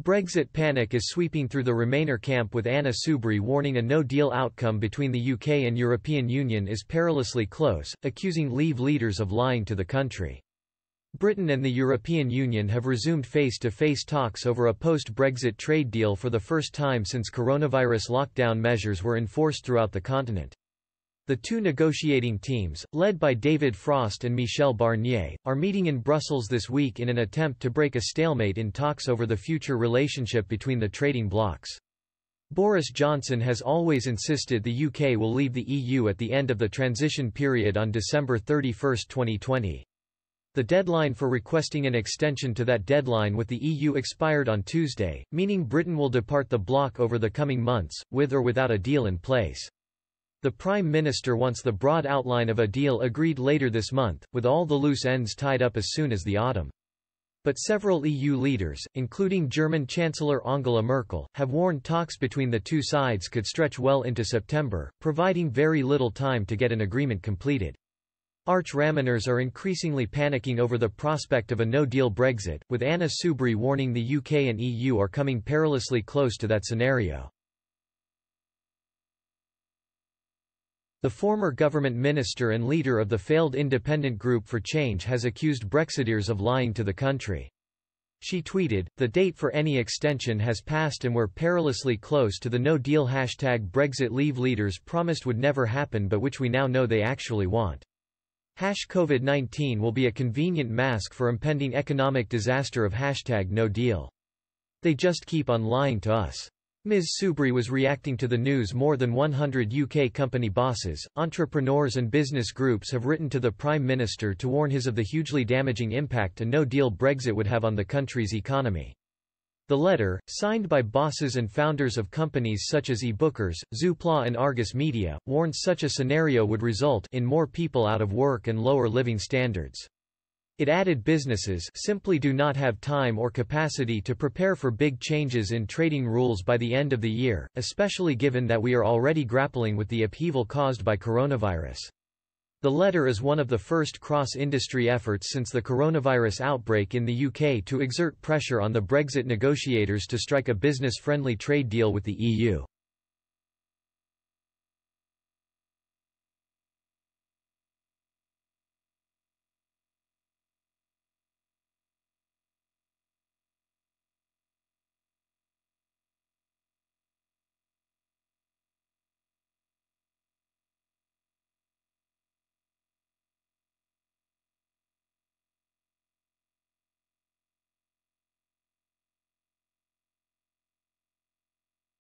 Brexit panic is sweeping through the Remainer camp, with Anna Soubry warning a no-deal outcome between the UK and European Union is perilously close, accusing Leave leaders of lying to the country. Britain and the European Union have resumed face-to-face talks over a post-Brexit trade deal for the first time since coronavirus lockdown measures were enforced throughout the continent. The two negotiating teams, led by David Frost and Michel Barnier, are meeting in Brussels this week in an attempt to break a stalemate in talks over the future relationship between the trading blocs. Boris Johnson has always insisted the UK will leave the EU at the end of the transition period on December 31, 2020. The deadline for requesting an extension to that deadline with the EU expired on Tuesday, meaning Britain will depart the bloc over the coming months, with or without a deal in place. The Prime Minister wants the broad outline of a deal agreed later this month, with all the loose ends tied up as soon as the autumn. But several EU leaders, including German Chancellor Angela Merkel, have warned talks between the two sides could stretch well into September, providing very little time to get an agreement completed. Arch-Ramoners are increasingly panicking over the prospect of a no-deal Brexit, with Anna Soubry warning the UK and EU are coming perilously close to that scenario. The former government minister and leader of the failed Independent Group for Change has accused Brexiteers of lying to the country. She tweeted, "The date for any extension has passed and we're perilously close to the no-deal #Brexit Leave leaders promised would never happen but which we now know they actually want. COVID-19 will be a convenient mask for impending economic disaster of #no deal. They just keep on lying to us." Ms. Soubry was reacting to the news. More than 100 UK company bosses, entrepreneurs and business groups have written to the Prime Minister to warn his of the hugely damaging impact a no-deal Brexit would have on the country's economy. The letter, signed by bosses and founders of companies such as eBookers, Zoopla and Argus Media, warns such a scenario would result in more people out of work and lower living standards. It added businesses simply do not have time or capacity to prepare for big changes in trading rules by the end of the year, especially given that we are already grappling with the upheaval caused by coronavirus. The letter is one of the first cross-industry efforts since the coronavirus outbreak in the UK to exert pressure on the Brexit negotiators to strike a business-friendly trade deal with the EU.